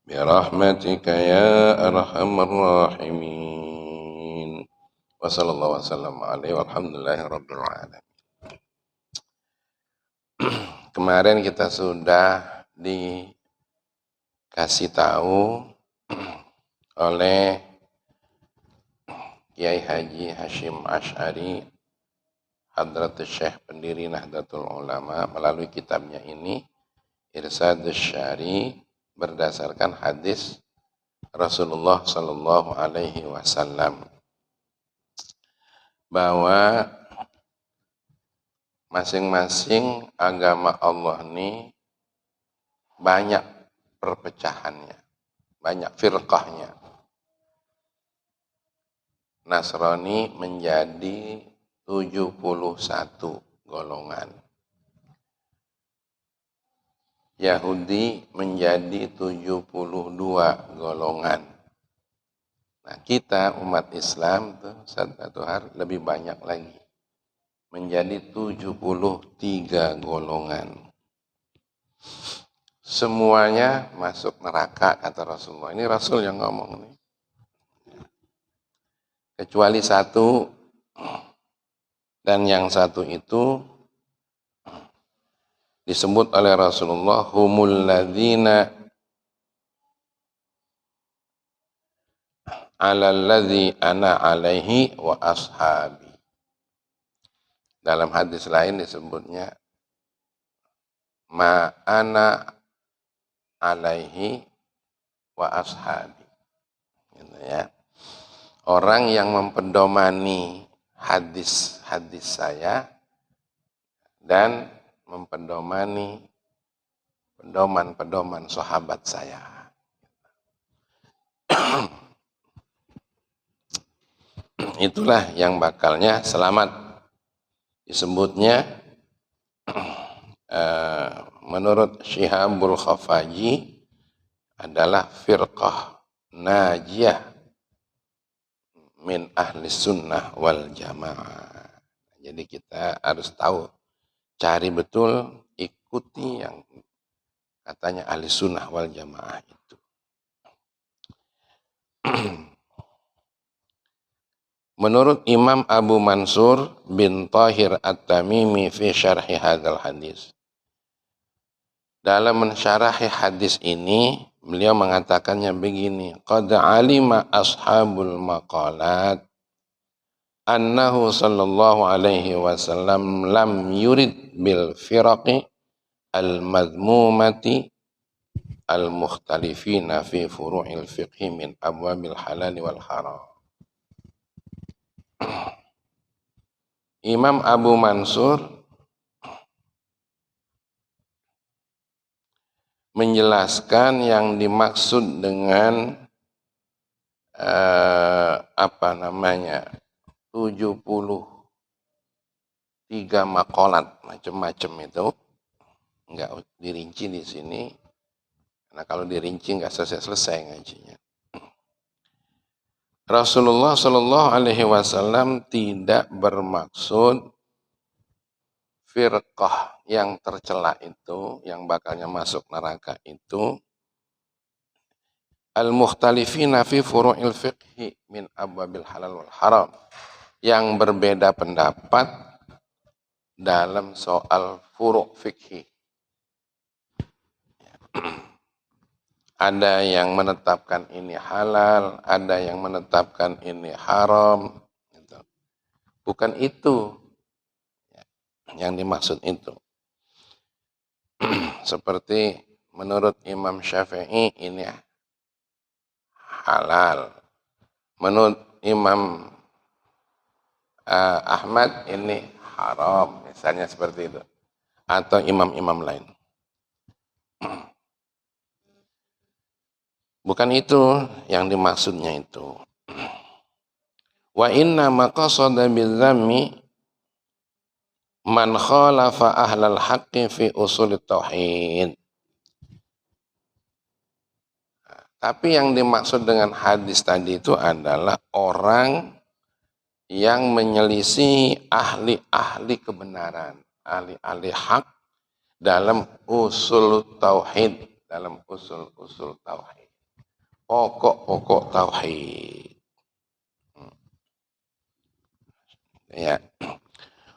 برحمتك يا أرحم الراحمين وصلى الله وسلم عليه walhamdulillahi rabbil alamin. Kemarin kita sudah dikasih tahu oleh Kiai Haji Hashim Asy'ari Hadratus Syekh pendiri Nahdlatul Ulama melalui kitabnya ini Irsyadus Syari berdasarkan hadis Rasulullah Sallallahu Alaihi Wasallam bahwa masing-masing agama Allah ini banyak perpecahannya, banyak firqahnya. Nasrani menjadi 71 golongan. Yahudi menjadi 72 golongan. Nah, kita umat Islam tuh satu hari lebih banyak lagi. Menjadi 73 golongan. Semuanya masuk neraka kata Rasulullah. Ini Rasul yang ngomong nih. Kecuali satu, dan yang satu itu disebut oleh Rasulullah humul ladzina alal ladzi ana alaihi wa ashabi. Dalam hadis lain disebutnya ma ana alaihi wa ashabi. Gitu ya. Orang yang mempedomani hadis-hadis saya dan mempedomani pedoman-pedoman sahabat saya. Itulah yang bakalnya selamat. Disebutnya menurut Syihabul Khafaji adalah firqah najiyah min ahli sunnah wal jamaah. Jadi kita harus tahu, cari betul, ikuti yang katanya ahli sunnah wal jamaah itu. Menurut Imam Abu Mansur bin Tahir At-Tamimi fi syarhi hadzal hadis. Dalam mensyarahi hadis ini, beliau mengatakannya begini, qad alima ashabul maqalat annahu sallallahu alaihi wasallam lam yurid bil firaqi al-madmumati al-mukhtalifina fi furu'il fiqhi min abwabil halal wal haram. Imam Abu Mansur menjelaskan yang dimaksud dengan 73 maqalat macam-macam itu enggak dirinci di sini, karena kalau dirinci enggak selesai-selesai ngajinya. Rasulullah Shallallahu Alaihi Wasallam tidak bermaksud firqah yang tercela itu, yang bakalnya masuk neraka itu, al-mukhtalifina fi furu'il fiqhi min abwabil halal wal haram, yang berbeda pendapat dalam soal furu' fikhi. Ada yang menetapkan ini halal, ada yang menetapkan ini haram. Bukan itu yang dimaksud itu. Seperti menurut Imam Syafi'i ini halal. Menurut Imam Ahmad ini haram. Misalnya seperti itu. Atau imam-imam lain. Bukan itu yang dimaksudnya itu. Wa inna maqasada bidzammi man khalafa ahlal haqqi fi usul tauhid. Tapi yang dimaksud dengan hadis tadi itu adalah orang yang menyelisih ahli-ahli kebenaran, ahli-ahli hak dalam usul tauhid, dalam usul-usul tauhid. pokok-pokok tauhid. Ya.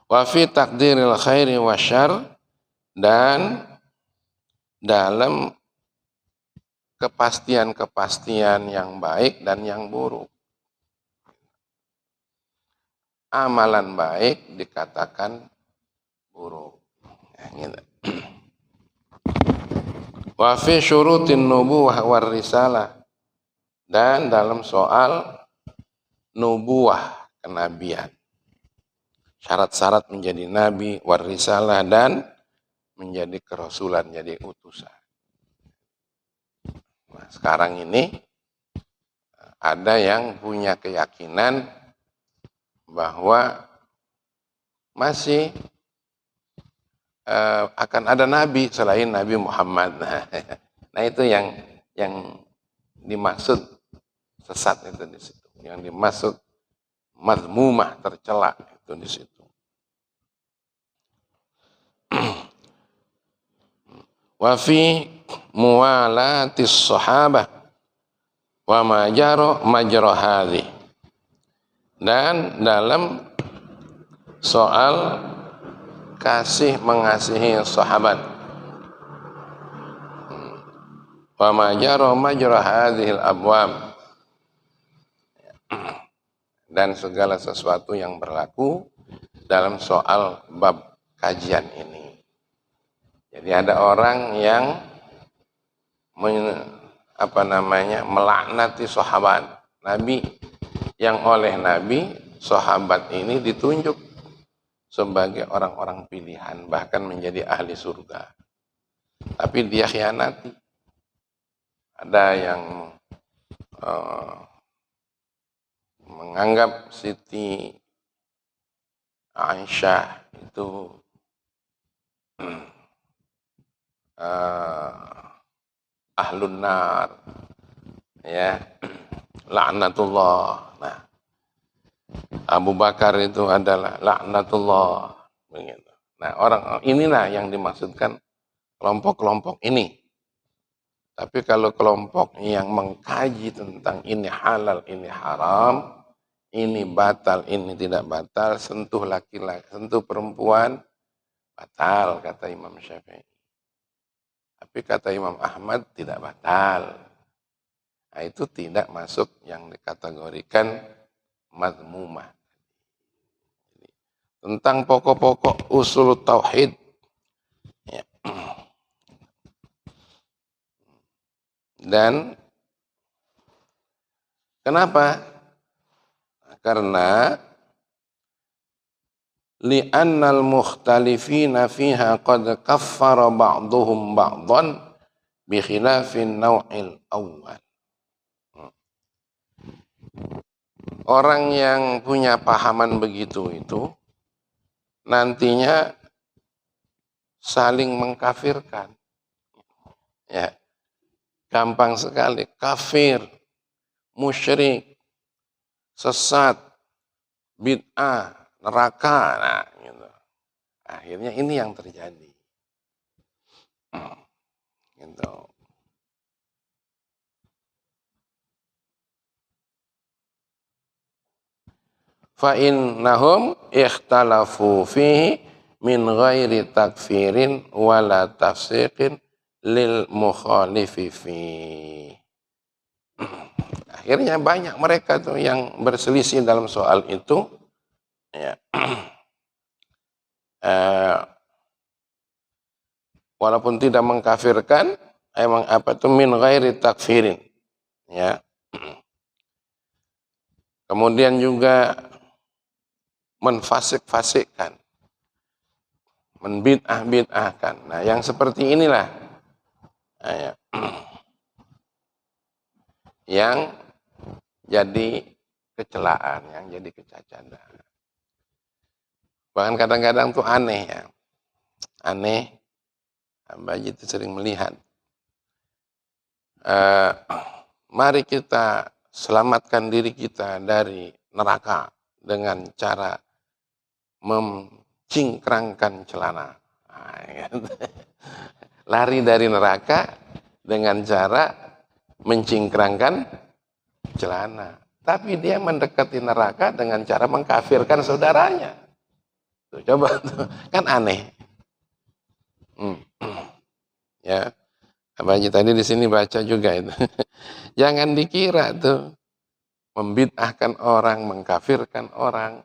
Wa fi takdiril khairi wasyarr, dan dalam kepastian-kepastian yang baik dan yang buruk. Amalan baik dikatakan buruk. Ya, gitu. Wa fi syurutin nubuwah war risalah, dan dalam soal nubuwah, kenabian. Syarat-syarat menjadi nabi, war risalah, dan menjadi kerasulan, jadi utusan. Nah, sekarang ini ada yang punya keyakinan bahwa masih akan ada nabi selain Nabi Muhammad. Nah itu yang dimaksud sesat itu di situ. Yang dimaksud mazmumah, tercela itu di situ. Wa fi muwalatis sahabah wa majra hadhi, dan dalam soal kasih mengasihi sahabat, wa majra hadhil abwab, dan segala sesuatu yang berlaku dalam soal bab kajian ini. Jadi ada orang yang melaknati sahabat Nabi, yang oleh Nabi sahabat ini ditunjuk sebagai orang-orang pilihan, bahkan menjadi ahli surga. Tapi dia khianati. Ada yang menganggap Siti Aisyah itu ahlun nar, ya, laknatullah. Nah, Abu Bakar itu adalah laknatullah, begitu. Nah, orang inilah yang dimaksudkan kelompok-kelompok ini. Tapi kalau kelompok yang mengkaji tentang ini halal, ini haram, ini batal, ini tidak batal, sentuh laki-laki, sentuh perempuan, batal, kata Imam Syafi'i. Tapi kata Imam Ahmad tidak batal. Nah, itu tidak masuk yang dikategorikan mazmumah. Tentang pokok-pokok usul tauhid. Ya. Dan kenapa? Karena li'annal mukhtalifina fiha qad kaffara ba'duhum ba'dan bi khilafin naw'il awal. Orang yang punya pahaman begitu itu nantinya saling mengkafirkan. Ya. Gampang sekali, kafir, musyrik, sesat, bid'ah, neraka. Nah, gitu. Akhirnya ini yang terjadi. Gitu. Fa innahum ikhtalafu fihi min ghairi takfirin wala tafsiqin lil mukhalifi fihi. Akhirnya banyak mereka tuh yang berselisih dalam soal itu. Ya. Walaupun tidak mengkafirkan, emang apa itu min ghairi takfirin. Ya. Kemudian juga menfasik-fasikkan, membid'ah-bid'ahkan. Nah, yang seperti inilah yang jadi kecelaan, yang jadi kecacatan. Bahkan kadang-kadang tuh aneh ya. Aneh, Mbak itu sering melihat. Mari kita selamatkan diri kita dari neraka dengan cara mencingkrangkan celana. Lari dari neraka dengan cara mencingkrangkan celana. Tapi dia mendekati neraka dengan cara mengkafirkan saudaranya. Tuh, coba tuh. Kan aneh. Ya, Abang Haji tadi di sini baca juga itu. Jangan dikira tuh membid'ahkan orang, mengkafirkan orang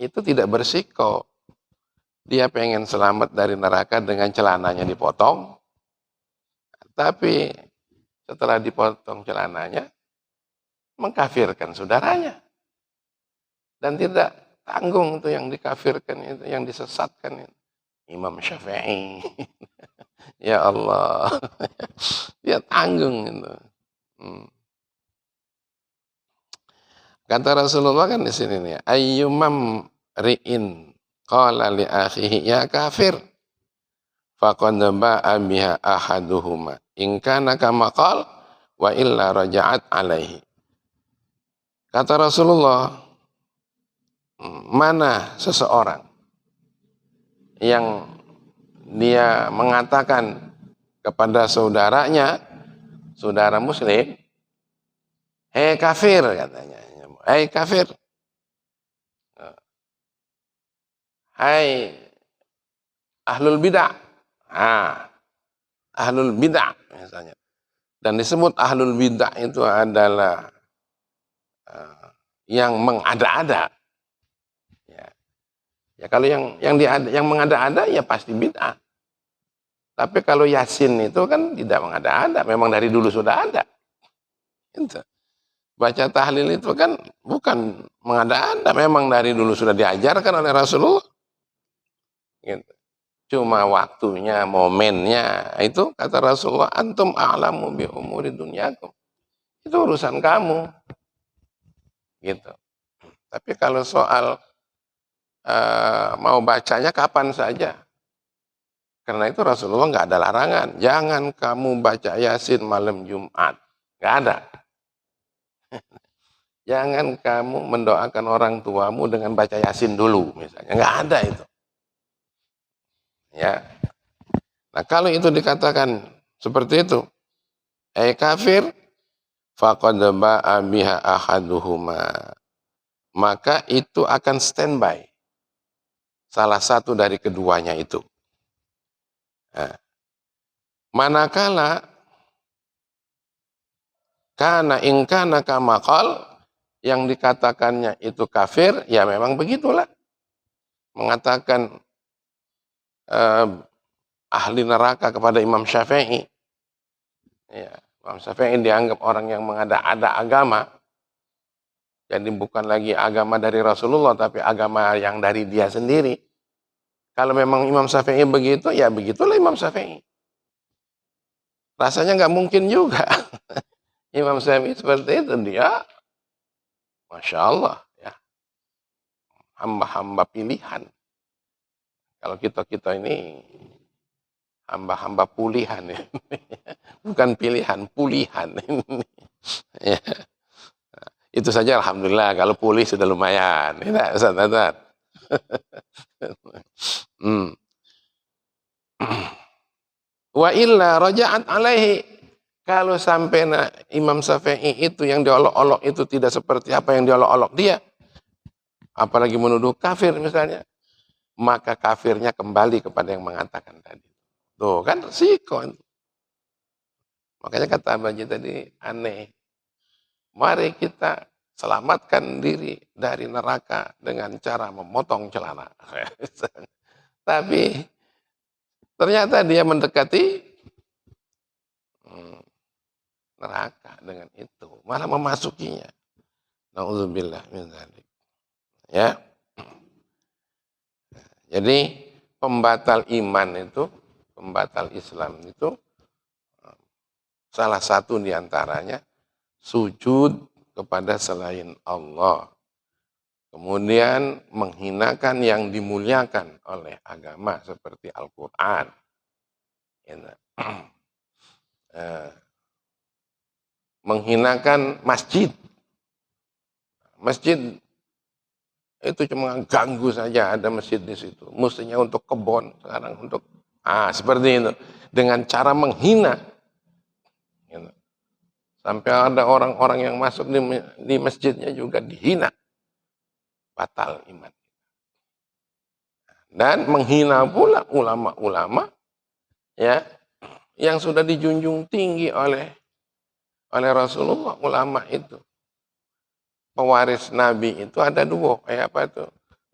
itu tidak bersiko. Dia pengen selamat dari neraka dengan celananya dipotong, tapi setelah dipotong celananya mengkafirkan saudaranya dan tidak tanggung itu yang dikafirkan itu, yang disesatkan itu. Imam Syafi'i. Ya Allah. Dia tanggung itu. Kata Rasulullah kan di sini nih, ayyumam ri'in qala li akhihi ya kafir faqad ba'a biha ahaduhuma in kana kama qala wa illa raja'at alaihi. Kata Rasulullah, mana seseorang yang dia mengatakan kepada saudaranya, saudara muslim, hei kafir katanya, hei kafir, hai ahlul bid'ah, ahlul bid'ah misalnya. Dan disebut ahlul bid'ah itu adalah yang mengada-ada. Ya kalau yang mengada-ada ya pasti bid'ah. Tapi kalau Yasin itu kan tidak mengada-ada, memang dari dulu sudah ada. Gitu. Baca tahlil itu kan bukan mengada-ada, memang dari dulu sudah diajarkan oleh Rasulullah. Gitu. Cuma waktunya, momennya, itu kata Rasulullah, antum a'lamu bi umuri dunyakum. Itu urusan kamu. Gitu. Tapi kalau soal mau bacanya kapan saja. Karena itu Rasulullah nggak ada larangan. Jangan kamu baca Yasin malam Jumat. Nggak ada. Jangan kamu mendoakan orang tuamu dengan baca Yasin dulu, misalnya. Nggak ada itu. Ya. Nah kalau itu dikatakan seperti itu, kafir, faqad ba'a biha ahaduhuma. Maka itu akan standby. Salah satu dari keduanya itu. Nah, manakala kana ingkana kama qal, yang dikatakannya itu kafir, ya memang begitulah. Mengatakan ahli neraka kepada Imam Syafi'i. Ya, Imam Syafi'i dianggap orang yang mengada-ada agama. Jadi bukan lagi agama dari Rasulullah, tapi agama yang dari dia sendiri. Kalau memang Imam Syafi'i begitu, ya begitulah Imam Syafi'i. Rasanya nggak mungkin juga. Imam Syafi'i seperti itu, dia Masya Allah, ya, hamba-hamba pilihan. Kalau kita ini hamba-hamba pulihan, ya. Bukan pilihan, pulihan. Ya. Itu saja alhamdulillah, kalau pulih sudah lumayan. Tidak, Ustaz. Wa illa raja'at alaihi. Kalau sampai Imam Syafi'i itu yang diolok-olok itu tidak seperti apa yang diolok-olok dia, apalagi menuduh kafir misalnya, maka kafirnya kembali kepada yang mengatakan tadi. Tuh kan resiko. Makanya kata Abang Haji tadi aneh. Mari kita selamatkan diri dari neraka dengan cara memotong celana. Tapi ternyata dia mendekati neraka dengan itu, malah memasukinya. Nauzubillah min dzalik. Ya. Jadi pembatal iman itu, pembatal Islam itu salah satu diantaranya sujud kepada selain Allah. Kemudian menghinakan yang dimuliakan oleh agama seperti Al-Quran. Menghinakan masjid. Masjid itu cuma ganggu saja, ada masjid di situ. Mestinya untuk kebon, sekarang untuk seperti itu. Dengan cara menghina. Sampai ada orang-orang yang masuk di masjidnya juga dihina. Batal iman. Dan menghina pula ulama-ulama ya yang sudah dijunjung tinggi oleh Rasulullah. Ulama itu pewaris Nabi itu ada dua. Apa itu?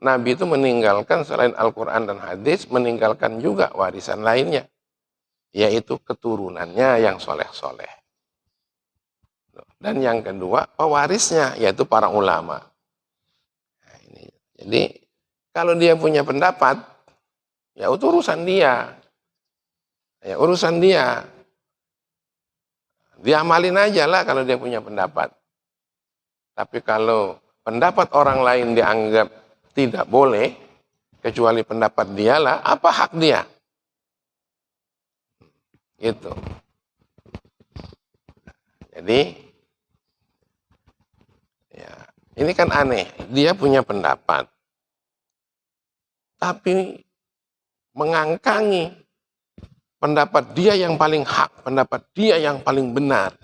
Nabi itu meninggalkan selain Al-Quran dan hadis, meninggalkan juga warisan lainnya, yaitu keturunannya yang soleh-soleh. Dan yang kedua, pewarisnya, yaitu para ulama. Nah, ini. Jadi, kalau dia punya pendapat, ya itu urusan dia. Ya urusan dia. Diamalin aja lah kalau dia punya pendapat. Tapi kalau pendapat orang lain dianggap tidak boleh, kecuali pendapat dialah, apa hak dia? Itu. Jadi, ya, ini kan aneh. Dia punya pendapat, tapi mengangkangi pendapat dia yang paling hak, pendapat dia yang paling benar.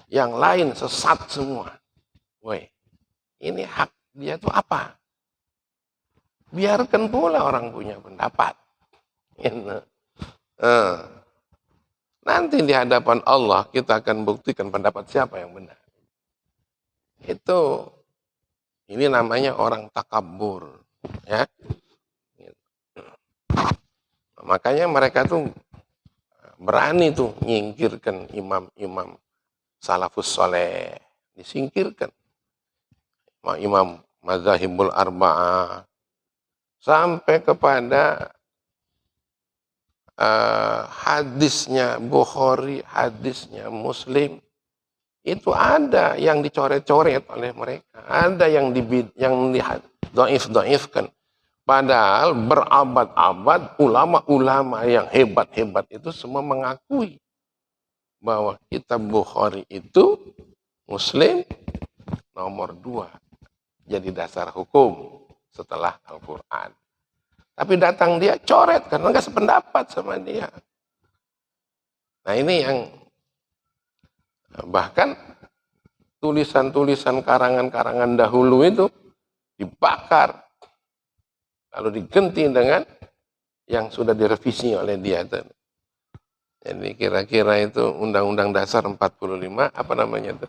Yang lain sesat semua. Woi, ini hak dia itu apa? Biarkan pula orang punya pendapat. Nanti di hadapan Allah kita akan buktikan pendapat siapa yang benar. Itu, ini namanya orang takabur. Ya. Makanya mereka tuh berani tuh nyingkirkan imam-imam salafus soleh. Disingkirkan. Imam mazhabul arba'ah. Sampai kepada hadisnya Bukhari, hadisnya Muslim. Itu ada yang dicoret-coret oleh mereka. Ada yang doif-doifkan. Padahal berabad-abad ulama-ulama yang hebat-hebat itu semua mengakui bahwa kitab Bukhari itu Muslim nomor 2 jadi dasar hukum setelah Al-Quran. Tapi datang dia coret karena nggak sependapat sama dia. Nah ini yang bahkan tulisan-tulisan karangan-karangan dahulu itu dibakar. Lalu diganti dengan yang sudah direvisi oleh dia. Jadi kira-kira itu Undang-Undang Dasar 45, apa namanya itu?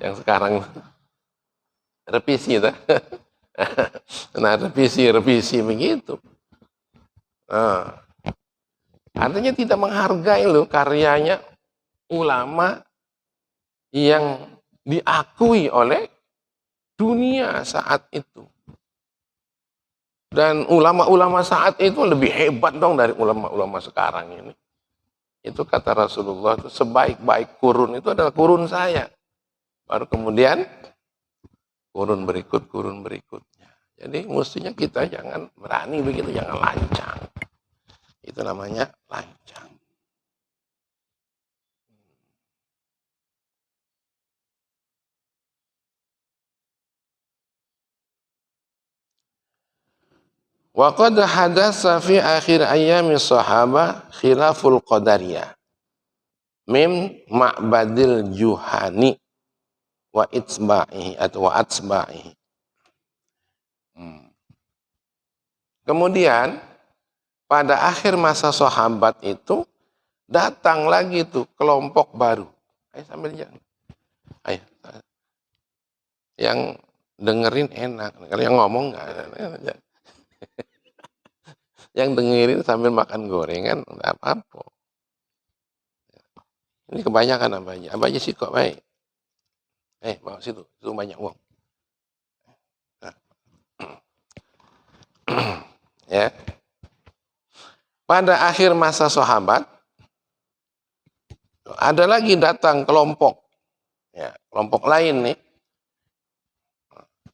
Yang sekarang revisi itu. Nah, revisi begitu. Nah, artinya tidak menghargai loh karyanya ulama yang diakui oleh dunia saat itu. Dan ulama-ulama saat itu lebih hebat dong dari ulama-ulama sekarang ini. Itu kata Rasulullah, itu sebaik-baik kurun itu adalah kurun saya. Baru kemudian kurun berikutnya. Jadi mestinya kita jangan berani begitu, jangan lancang. Itu namanya lancang. Wa qad hadatsa fi akhir ayami sahabah khilaful qadariyah min ma'badil juhani wa itsba'ihi atau wa atsba'ihi. Kemudian pada akhir masa sahabat itu datang lagi tuh kelompok baru. Ayo sambil jalan. Ayo. Yang dengerin enak, kalau yang ngomong enggak. Yang dengerin sambil makan gorengan enggak apa-apa. Ini kebanyakan abahnya. Abahnya sih kok baik. Bawa situ, itu banyak uang. Ya. Pada akhir masa sahabat ada lagi datang kelompok. Ya, kelompok lain nih.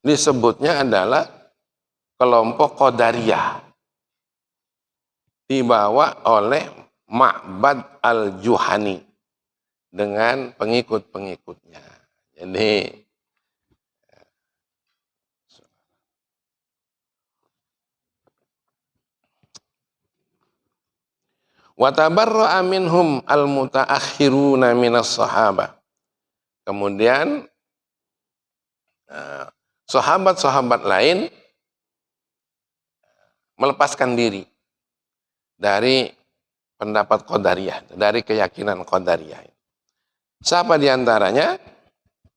Disebutnya adalah kelompok Qadariyah. Dibawa oleh Ma'bad al-Juhani dengan pengikut-pengikutnya. Jadi wa tabarra'a minhum al-mutaakhiruna minas sahabah Kemudian sahabat-sahabat lain melepaskan diri dari pendapat Qadariyah, dari keyakinan Qadariyah. Siapa diantaranya?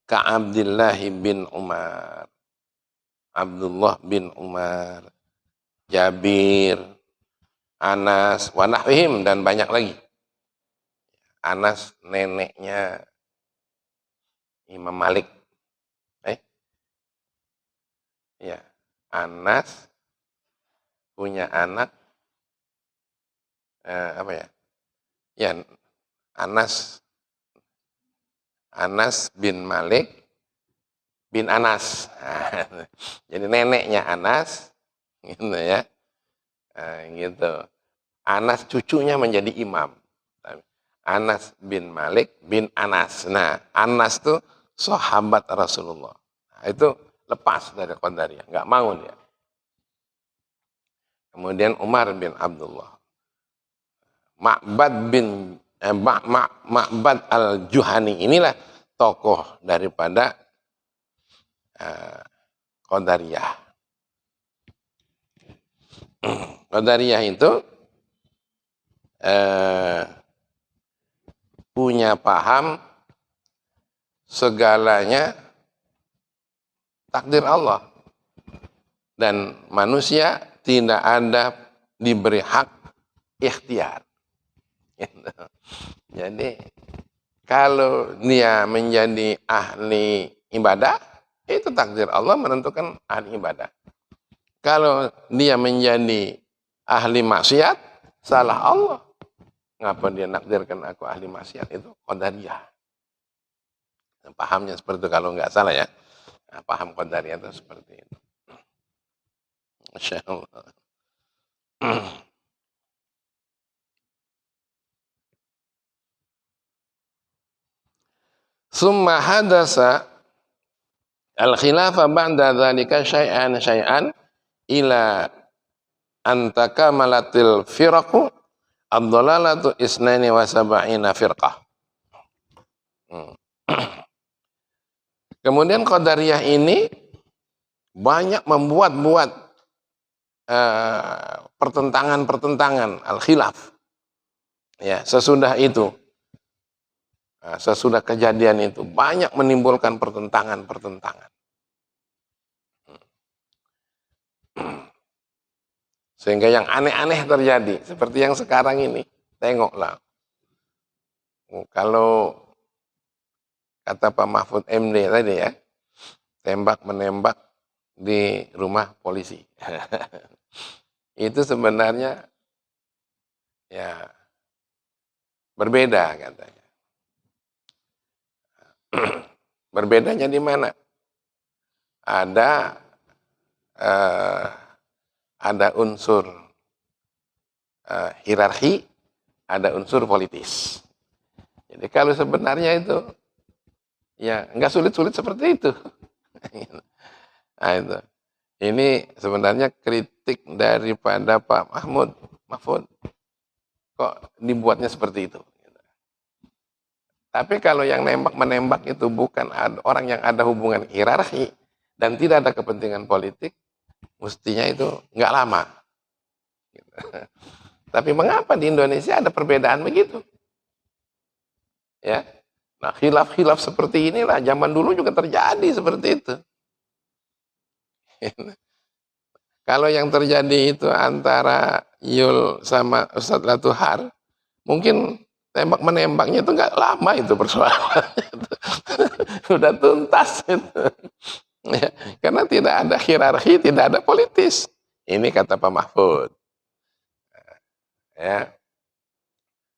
Ka'abdillah bin Umar, Abdullah bin Umar, Jabir, Anas, wa nahwihim, dan banyak lagi. Anas neneknya Imam Malik. Ya, Anas punya anak apa ya? Ya, Anas bin Malik bin Anas. Jadi neneknya Anas, gitu ya. Gitu. Anas cucunya menjadi imam. Anas bin Malik bin Anas. Nah, Anas tuh sahabat Rasulullah. Nah, itu lepas dari Qadariyah, nggak mau dia. Kemudian Umar bin Abdullah. Ma'bad al-Juhani, inilah tokoh daripada Qadariyah. Qadariyah itu punya paham segalanya takdir Allah, dan manusia tidak ada diberi hak ikhtiar. Jadi kalau dia menjadi ahli ibadah, itu takdir Allah menentukan ahli ibadah. Kalau dia menjadi ahli maksiat, salah Allah. Ngapa dia nakdirkan aku ahli maksiat? Itu Qadariyah. Pahamnya seperti itu kalau nggak salah ya. Nah, paham Qadariyah itu seperti itu. Masya Allah. Summa hadasa al-khilafa ba'da dzalika syai'an ila antakamalatil firaqu ad-dhalalatu isnaini wa sab'ina firqah. Kemudian Qadariyah ini banyak membuat pertentangan al-khilaf. Ya, sesudah itu, sesudah kejadian itu banyak menimbulkan pertentangan. Sehingga yang aneh-aneh terjadi, seperti yang sekarang ini. Tengoklah. Kalau kata Pak Mahfud MD tadi ya, tembak-menembak di rumah polisi. Itu sebenarnya ya berbeda katanya. Berbedanya di mana? Ada unsur hierarki, ada unsur politis. Jadi kalau sebenarnya itu ya nggak sulit-sulit seperti itu. Nah, itu. Ini sebenarnya kritik daripada Pak Mahfud. Kok dibuatnya seperti itu? Tapi kalau yang menembak itu bukan orang yang ada hubungan hierarki dan tidak ada kepentingan politik, mestinya itu nggak lama. Tapi mengapa di Indonesia ada perbedaan begitu? Ya, nah khilaf-khilaf seperti inilah zaman dulu juga terjadi seperti itu. Kalau yang terjadi itu antara Yul sama Ustadz Latuhar, mungkin tembak-menembaknya itu nggak lama itu persoalan. Sudah tuntas itu. Ya, karena tidak ada hierarki, tidak ada politis. Ini kata Pak Mahfud. Ya.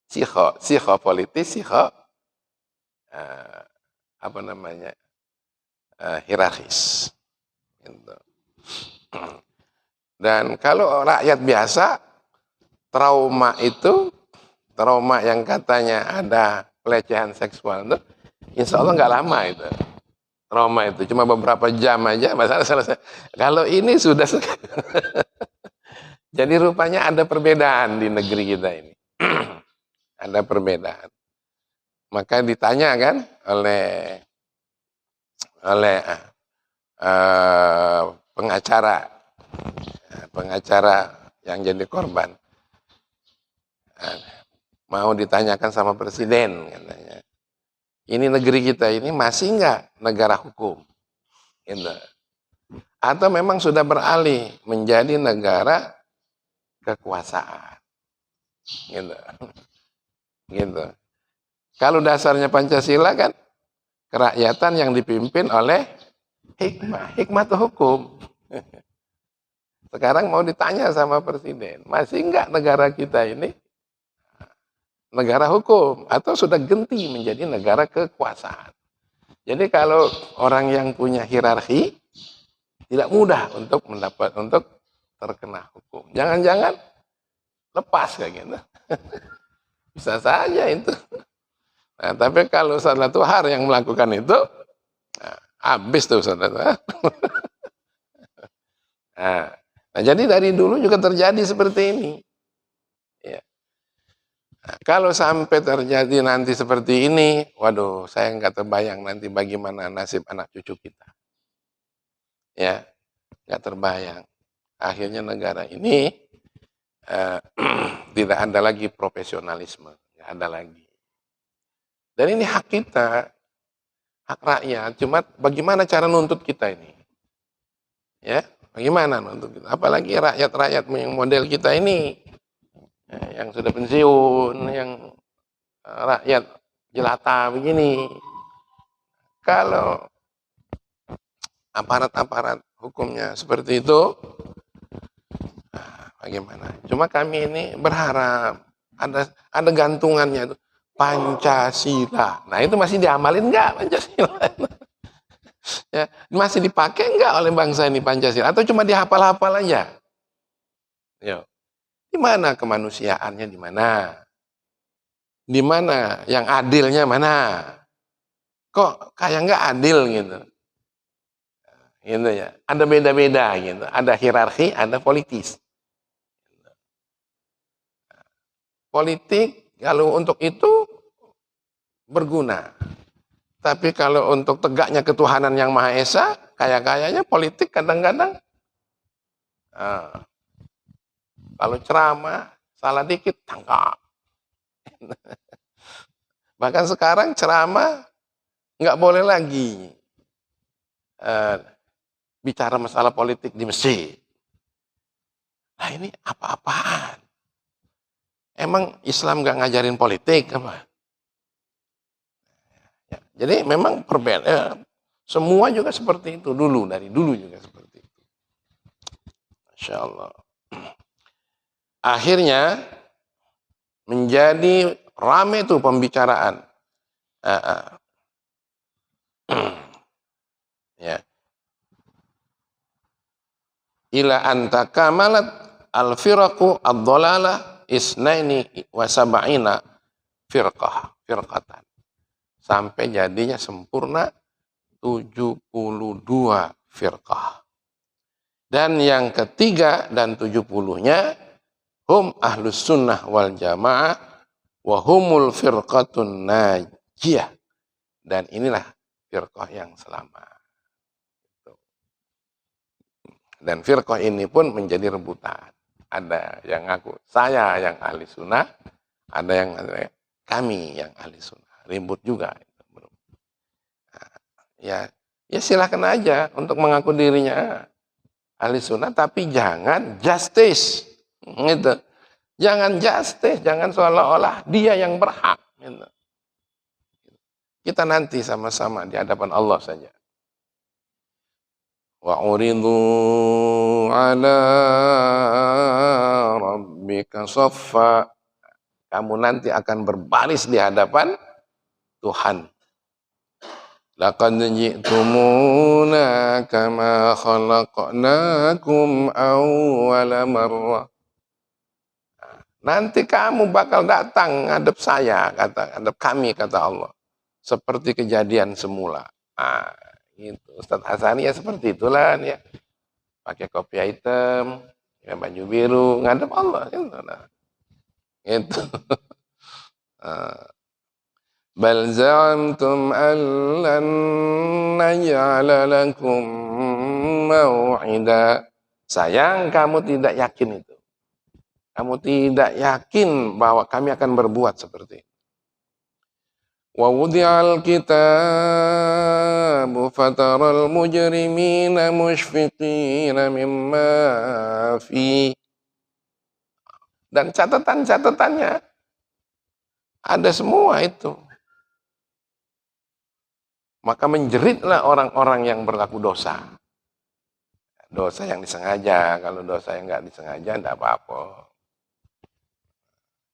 Sikho politis, sikho hierarkis. Gitu. Dan kalau rakyat biasa, trauma yang katanya ada pelecehan seksual itu, insya Allah nggak lama itu. Trauma itu cuma beberapa jam aja masalah selesai. Kalau ini sudah jadi rupanya ada perbedaan di negeri kita ini. Ada perbedaan. Maka ditanya kan oleh oleh pengacara, yang jadi korban. Mau ditanyakan sama presiden, katanya. Ini negeri kita ini masih nggak negara hukum? Gitu. Atau memang sudah beralih menjadi negara kekuasaan? Gitu. Gitu. Kalau dasarnya Pancasila kan kerakyatan yang dipimpin oleh hikmah itu hukum. Sekarang mau ditanya sama presiden, masih enggak negara kita ini negara hukum atau sudah ganti menjadi negara kekuasaan? Jadi kalau orang yang punya hierarki tidak mudah untuk terkena hukum. Jangan-jangan lepas kayak gitu. Bisa saja itu. Nah, tapi kalau salah Tuhan yang melakukan itu, habis tuh saudara. Nah, jadi dari dulu juga terjadi seperti ini. Ya. Nah, kalau sampai terjadi nanti seperti ini, waduh, saya nggak terbayang nanti bagaimana nasib anak cucu kita. Ya, nggak terbayang. Akhirnya negara ini tidak ada lagi profesionalisme, nggak ada lagi. Dan ini hak kita, hak rakyat. Cuma bagaimana cara nuntut kita ini? Ya, bagaimana nuntut kita? Apalagi rakyat-rakyat yang model kita ini, yang sudah pensiun, yang rakyat jelata begini. Kalau aparat-aparat hukumnya seperti itu, bagaimana? Cuma kami ini berharap ada gantungannya itu. Pancasila. Nah itu masih diamalin nggak Pancasila? Ya, masih dipakai nggak oleh bangsa ini Pancasila? Atau cuma dihafal-hafal aja? Yo. Di mana kemanusiaannya? Di mana? Di mana yang adilnya mana? Kok kayak nggak adil gitu? Gitu ya. Ada beda-beda gitu. Ada hierarki, ada politis. Politik kalau untuk itu berguna. Tapi kalau untuk tegaknya ketuhanan yang Maha Esa, kayaknya politik kadang-kadang kalau ceramah salah dikit tangkap. Bahkan sekarang ceramah nggak boleh lagi bicara masalah politik di masjid. Nah ini apa-apaan? Emang Islam nggak ngajarin politik apa? Ya, jadi memang perbedaan. Semua juga seperti itu dulu, dari dulu juga seperti itu. Masya Allah. Akhirnya menjadi rame tuh pembicaraan. Ya. Ila anta kamalat al-firaqu ad-dhalalah isnaini wa sab'ina firqatan. Sampai jadinya sempurna 72 firqah. Dan yang ketiga dan 70-nya hum ahlus sunnah wal jamaah wa humul firqatun najiyah. Dan inilah firqah yang selamat. Dan firqah ini pun menjadi rebutan. Ada yang ngaku saya yang ahli sunnah, ada yang kami yang ahli sunnah. Ribut juga. Ya silakan aja untuk mengaku dirinya ahli sunnah, tapi jangan justice, gitu. Jangan justice, jangan seolah-olah dia yang berhak. Gitu. Kita nanti sama-sama di hadapan Allah saja. Wa uridu ala rabbika saffa. Kamu nanti akan berbaris di hadapan Tuhan. Laqad ji'tumuna kama khalaqnakum awwala marrah. Nanti kamu bakal datang ngadep saya, ngadep kami, kata Allah. Seperti kejadian semula. Gitu. Ustaz Hasani ya seperti itulah ya. Pakai kopiah hitam, ya baju biru, ngadep Allah. Gitu. Gitu. Bal za'amtum an lan naj'ala lakum mau'ida. Sayang kamu tidak yakin itu. Kamu tidak yakin bahwa kami akan berbuat seperti itu. Wa wudi'al kitabu fataral mujrimina mushfiqina mimma fi. Dan catatan-catatannya ada semua itu. Maka menjeritlah orang-orang yang berlaku dosa. Dosa yang disengaja, kalau dosa yang nggak disengaja tidak apa-apa.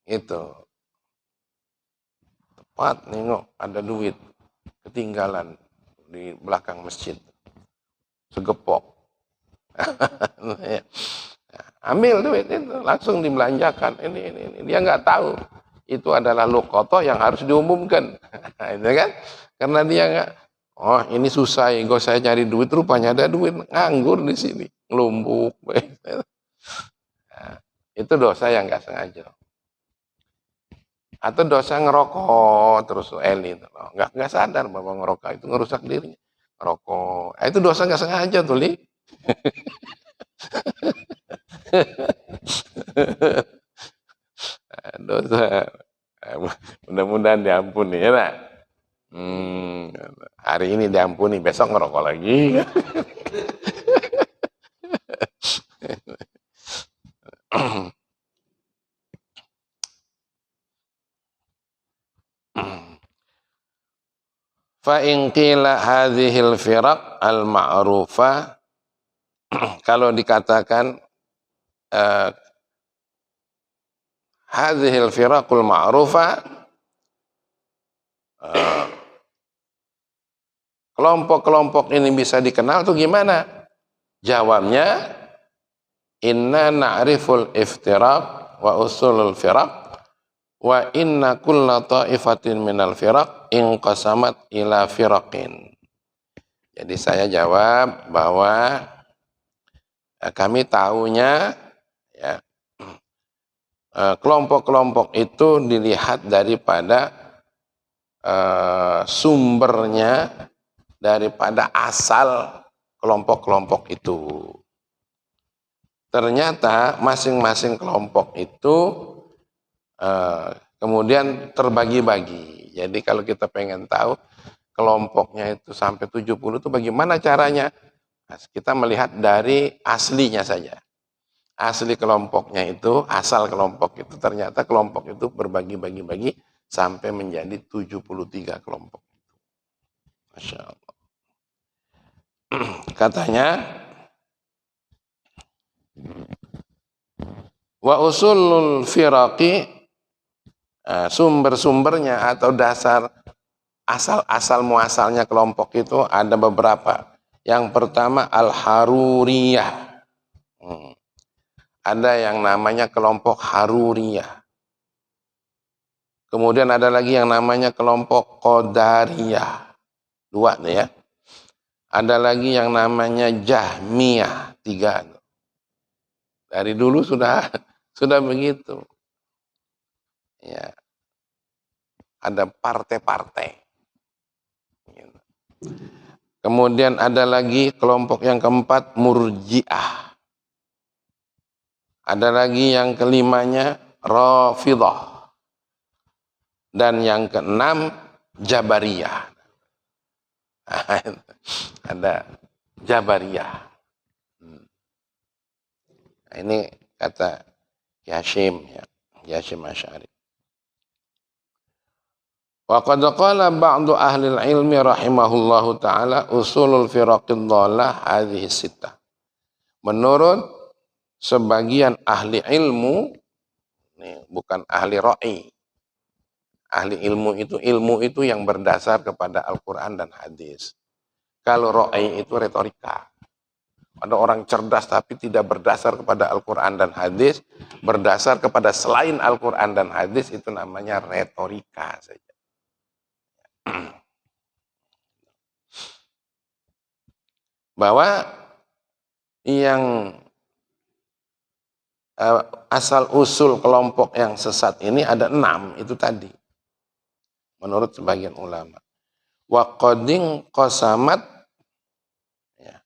Itu. Tepat nengok ada duit ketinggalan di belakang masjid. Segepok. Ambil duit itu, langsung dibelanjakan. Ini. Dia nggak tahu. Itu adalah luqata yang harus diumumkan. Itu kan? Karena dia nggak, oh ini susah, gue saya cari duit, rupanya ada duit, nganggur di sini, ngelumbuk. Nah, itu dosa yang nggak sengaja. Atau dosa ngerokok terus elit, nggak sadar bahwa ngerokok itu ngerusak dirinya. Ngerokok, itu dosa nggak sengaja tuh, Li. Dosa. Mudah-mudahan diampuni ya, Nak. Hari ini diampuni, besok ngerokok lagi. Fa in qila hadhil firaq al ma'rufa, kalau dikatakan hadhil firaqul ma'rufa, kelompok-kelompok ini bisa dikenal tuh gimana? Jawabnya, inna na'riful iftiraq wa usulul firaq wa inna kulla ta'ifatin minal firaq inqasamat ila firaqin. Jadi saya jawab bahwa kami tahunya ya, kelompok-kelompok itu dilihat daripada sumbernya, daripada asal kelompok-kelompok itu. Ternyata masing-masing kelompok itu kemudian terbagi-bagi. Jadi kalau kita pengen tahu kelompoknya itu sampai 70 itu bagaimana caranya? Nah, kita melihat dari aslinya saja. Asli kelompoknya itu, asal kelompok itu, ternyata kelompok itu berbagi-bagi-bagi sampai menjadi 73 kelompok. Masya Allah. Katanya, wa usulul firaqi, sumber-sumbernya atau dasar asal muasalnya kelompok itu ada beberapa. Yang pertama al-Haruriyah. Ada yang namanya kelompok Haruriyah. Kemudian ada lagi yang namanya kelompok Qadariyah. 2 nih ya. Ada lagi yang namanya Jahmiyah. 3. Dari dulu sudah begitu. Ya. Ada partai-partai. Kemudian ada lagi kelompok yang keempat Murji'ah. Ada lagi yang kelimanya Rafidhah. Dan yang keenam Jabariyah. Ada Jabariyah. Nah, ini kata Hashim ya, Hashim Asy'ari. Wa qad qala ba'du ahli ilmi rahimahullahu taala usulul firaqid dhalah hadhihi sittah. Menurut sebagian ahli ilmu, ini bukan ahli ra'i. Ahli ilmu itu yang berdasar kepada Al-Quran dan hadis. Kalau ra'i itu retorika. Ada orang cerdas tapi tidak berdasar kepada Al-Quran dan hadis, berdasar kepada selain Al-Quran dan hadis, itu namanya retorika saja. Bahwa yang asal usul kelompok yang sesat ini ada 6 itu tadi. menurut sebagian ulama. Wa qadin qasamat, ya,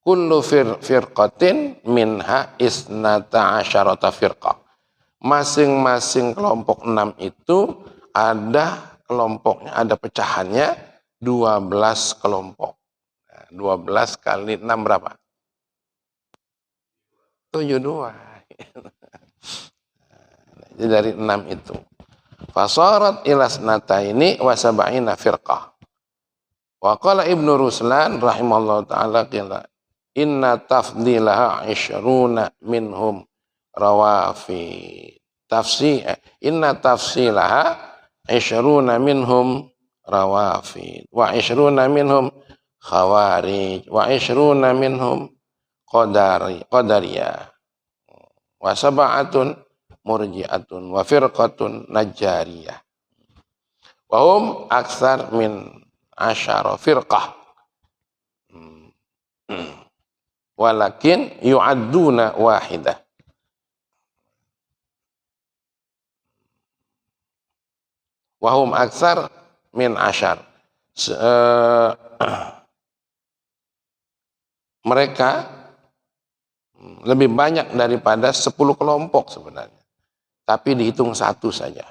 kullu firqatin minha isnata asyarata firqah. Masing-masing kelompok 6 itu ada kelompoknya, ada pecahannya 12 kelompok. 12 kali 6 berapa? 72. Jadi dari 6 itu. Fasarat ilasnata ini wasaba'ina firqah. Wa qala Ibnu Ruslan rahimahullah ta'ala qila inna tafdilaha 20 minhum rawafi. Inna tafsilaha 20 minhum rawafi wa 20 minhum khawarij wa 20 minhum qadariyah wa sab'atun murji'atun wa firqatun najjariyah wa hum aksar min asyara firqah walakin yu'adduna wahidah. Wa hum aksar min asyar. Mereka lebih banyak daripada 10 kelompok sebenarnya. Tapi dihitung satu saja.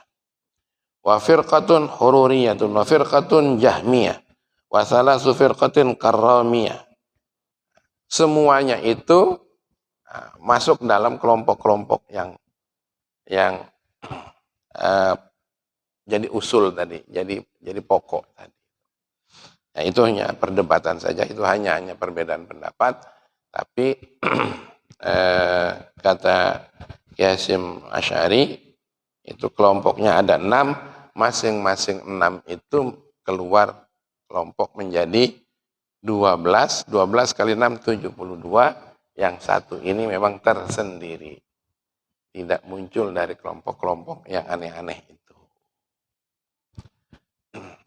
Wa firqatun hururiyatun wa firqatun jahmiyah wa salasu firqatin karramiyah. Semuanya itu masuk dalam kelompok-kelompok yang jadi usul tadi, jadi pokok tadi. Nah, itu hanya perdebatan saja, itu hanya perbedaan pendapat. Tapi kata Qasim Asy'ari itu kelompoknya ada 6, masing-masing 6 itu keluar kelompok menjadi 12 kali 6 72, yang satu ini memang tersendiri, tidak muncul dari kelompok-kelompok yang aneh-aneh itu.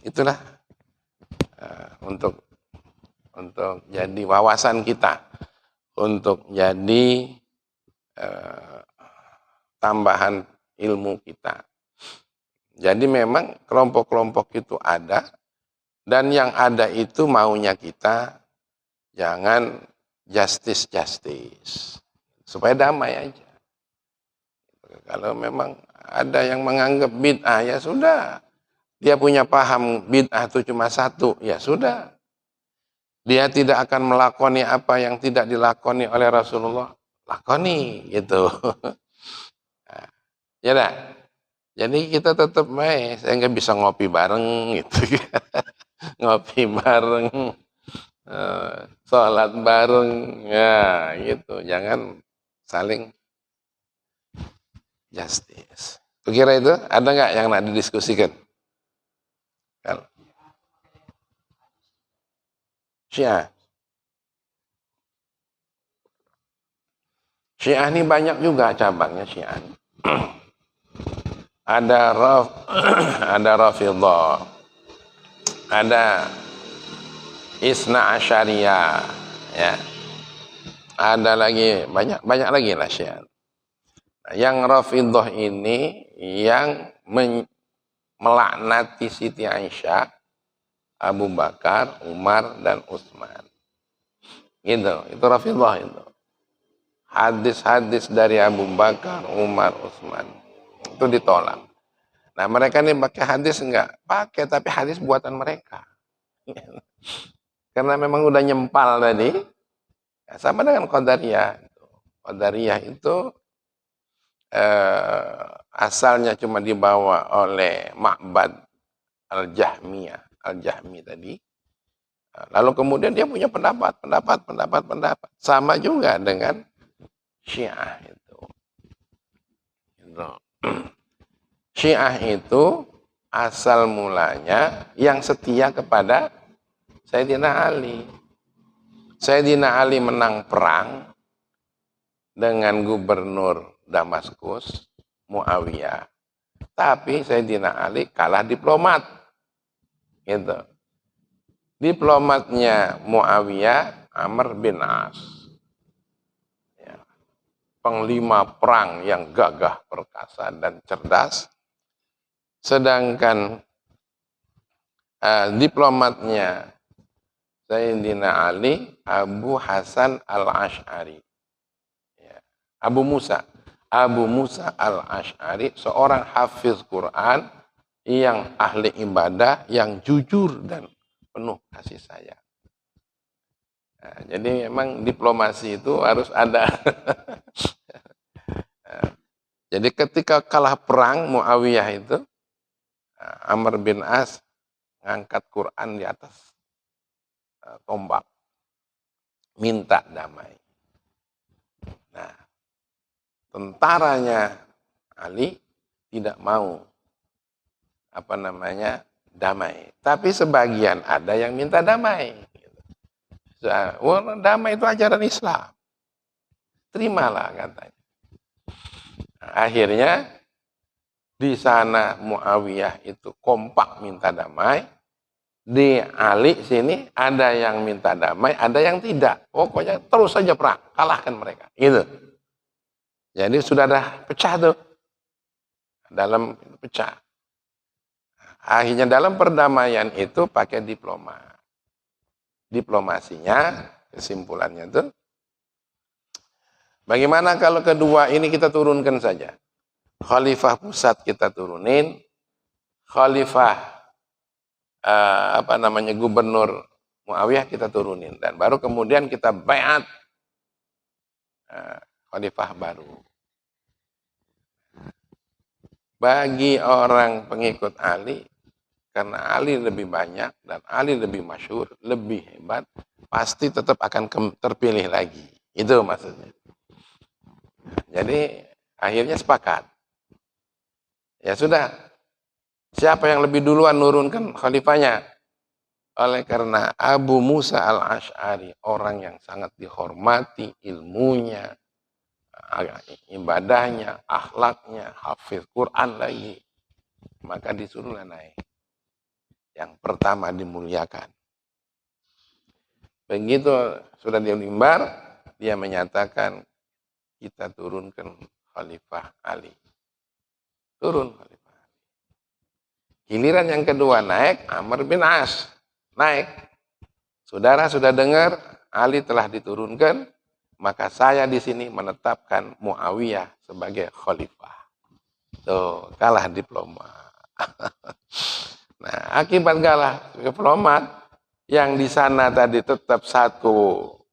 Itulah untuk jadi wawasan kita, untuk jadi tambahan ilmu kita. Jadi memang kelompok-kelompok itu ada, dan yang ada itu maunya kita jangan justice supaya damai aja. Kalau memang ada yang menganggap bid'ah, ya sudah. Dia punya paham bid'ah itu cuma satu, ya sudah. Dia tidak akan melakoni apa yang tidak dilakoni oleh Rasulullah, lakoni gitu. Ya dah. Jadi kita tetap main, saya nggak bisa ngopi bareng gitu. Ngopi bareng, sholat bareng, ya gitu. Jangan saling justice. Kira itu ada nggak yang nak didiskusikan? Syiah. Syiah ini banyak juga cabangnya Syiah. Ada Rafidhah, ada Isna Asyariyah, ya. Ada lagi banyak lagi lah Syiah. Yang Rafidhah ini yang melaknati Siti Aisyah, Abu Bakar, Umar, dan Utsman. Gitu, itu Rafidhah itu. Hadis-hadis dari Abu Bakar, Umar, Utsman itu ditolak. Nah, mereka ini pakai hadis enggak? Pakai, tapi hadis buatan mereka. Karena memang udah nyempal tadi. Ya, sama dengan Qadariyah. Qadariyah itu asalnya cuma dibawa oleh Ma'bad Al-Jahmi tadi. Lalu kemudian dia punya pendapat. Sama juga dengan Syiah itu. Syiah itu asal mulanya yang setia kepada Sayyidina Ali. Sayyidina Ali menang perang dengan gubernur Damaskus, Muawiyah. Tapi Sayyidina Ali kalah diplomat. Gitu. Diplomatnya Muawiyah, Amr bin As. Ya. Panglima perang yang gagah, perkasa, dan cerdas. Sedangkan diplomatnya Sayyidina Ali, Abu Hasan al-Ash'ari. Ya. Abu Musa al-Ash'ari, seorang hafiz Quran yang ahli ibadah, yang jujur dan penuh kasih sayang. Nah, jadi memang diplomasi itu harus ada. Jadi ketika kalah perang Muawiyah itu, Amr bin As ngangkat Quran di atas tombak, minta damai. Nah, tentaranya Ali tidak mau damai. Tapi sebagian ada yang minta damai. Damai itu ajaran Islam. Terimalah katanya. Nah, akhirnya di sana Muawiyah itu kompak minta damai. Di Ali sini ada yang minta damai, ada yang tidak. Pokoknya terus saja perang, kalahkan mereka. Gitu. Jadi sudah ada pecah tuh. Dalam pecah. Akhirnya dalam perdamaian itu pakai diplomat. Diplomasinya, kesimpulannya tuh, bagaimana kalau kedua ini kita turunkan saja. Khalifah pusat kita turunin, khalifah gubernur Muawiyah kita turunin, dan baru kemudian kita baiat khalifah baru. Bagi orang pengikut Ali, karena Ali lebih banyak dan Ali lebih masyhur, lebih hebat, pasti tetap akan terpilih lagi. Itu maksudnya. Jadi akhirnya sepakat. Ya sudah, siapa yang lebih duluan nurunkan khalifahnya? Oleh karena Abu Musa al-Ash'ari, orang yang sangat dihormati, ilmunya, ibadahnya, akhlaknya, hafiz Quran lagi, maka disuruhlah naik. Yang pertama dimuliakan. Begitu sudah dia mimbar, dia menyatakan kita turunkan Khalifah Ali. Turun Khalifah Ali. Giliran yang kedua naik, Amr bin As naik. Saudara sudah dengar Ali telah diturunkan, maka saya di sini menetapkan Muawiyah sebagai khalifah. Tuh, kalah diplomat. Nah, akibat kalah diplomat, yang di sana tadi tetap satu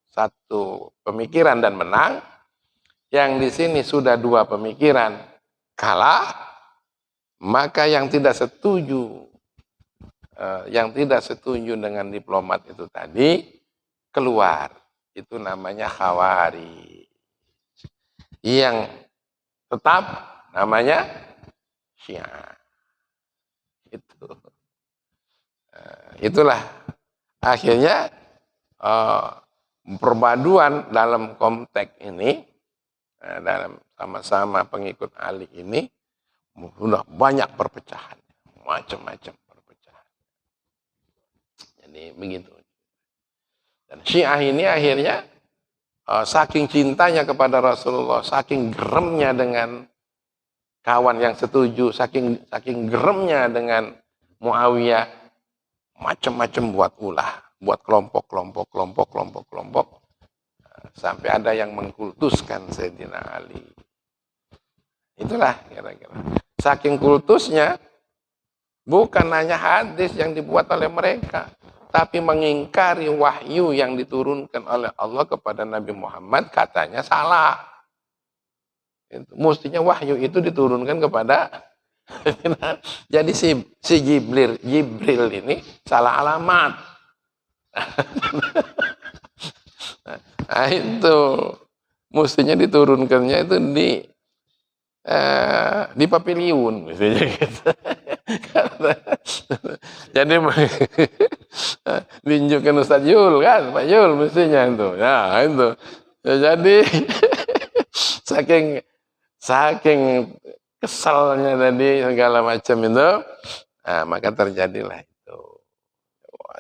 pemikiran dan menang, yang di sini sudah dua pemikiran kalah, maka yang tidak setuju dengan diplomat itu tadi keluar. Itu namanya Khawarij. Yang tetap namanya Syiah. Itulah akhirnya perpaduan dalam konteks ini, dalam sama-sama pengikut Ali ini, sudah banyak perpecahan, macam-macam perpecahan. Jadi begitu. Dan Syiah ini akhirnya saking cintanya kepada Rasulullah, saking geremnya dengan kawan yang setuju, saking geremnya dengan Muawiyah, macam-macam buat ulah, buat kelompok, sampai ada yang mengkultuskan Sayyidina Ali. Itulah kira-kira. Saking kultusnya, bukan hanya hadis yang dibuat oleh mereka, tapi mengingkari wahyu yang diturunkan oleh Allah kepada Nabi Muhammad, katanya salah. Mestinya wahyu itu diturunkan kepada jadi si Jibril ini salah alamat. Nah, itu mestinya diturunkannya itu di Papiliun misalnya gitu. Jadi diunjukkan Ustaz Yul kan, Pak Yul mestinya itu. Ya, itu. Ya, jadi saking kesalnya tadi segala macam itu, nah, maka terjadilah itu.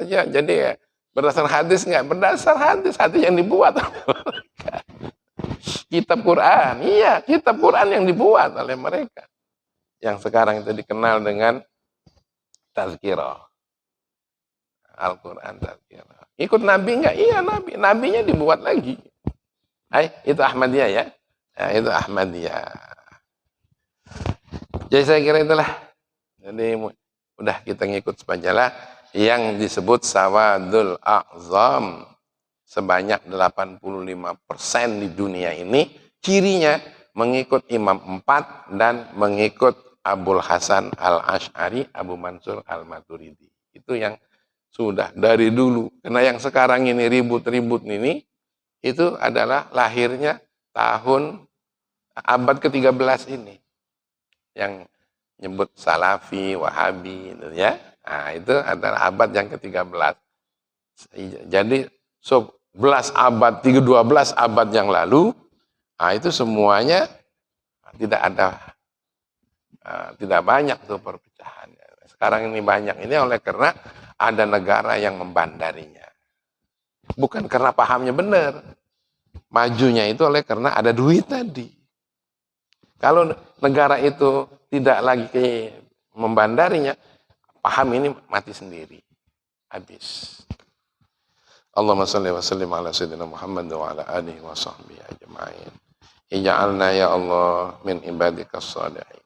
Ya, jadi berdasar hadis nggak? Berdasar hadis yang dibuat oleh mereka. Kitab Quran, iya, kitab Quran yang dibuat oleh mereka. yang sekarang itu dikenal dengan tazkirah. Al-Quran tazkirah. Ikut Nabi enggak? Iya Nabi. Nabinya dibuat lagi. Itu Ahmadiyah ya. Itu Ahmadiyah. Jadi saya kira itulah. Jadi udah kita ngikut sepajalah yang disebut Sawadul A'zam sebanyak 85% di dunia ini cirinya mengikut Imam 4 dan mengikut Abul Hasan Al-Ash'ari, Abu Mansur Al-Maturidi. Itu yang sudah dari dulu. Karena yang sekarang ini ribut-ribut ini itu adalah lahirnya tahun abad ke-13 ini. Yang nyebut Salafi, Wahabi, gitu ya. Nah, itu adalah abad yang ke-13. Jadi 11 abad, 12 abad yang lalu, nah itu semuanya tidak banyak tuh perpecahannya. Sekarang ini banyak ini oleh karena ada negara yang membandarinya. Bukan karena pahamnya benar. Majunya itu oleh karena ada duit tadi. Kalau negara itu tidak lagi membandarinya, paham ini mati sendiri. Habis. Allahumma salli wa sallim ala sayyidina Muhammad wa ala alihi wa sahbihi ajma'in. Ija'alna ya Allah min ibadika as-salihin.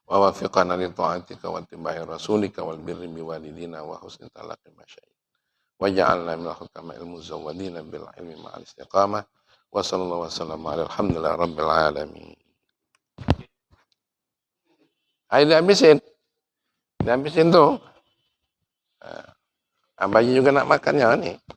Wa wafiqana li ta'atika wa tibai rasulika wal birri bi walidina wa husni talaqi masyayikh. Wa ja'alna min al-hukama'il muzawwadina bil ilmi ma'al istiqamah. Wa sallallahu wa sallam ala alhamdulillah rabbil alamin. Ayo dihabisin tuh. Abahnya juga nak makannya nih.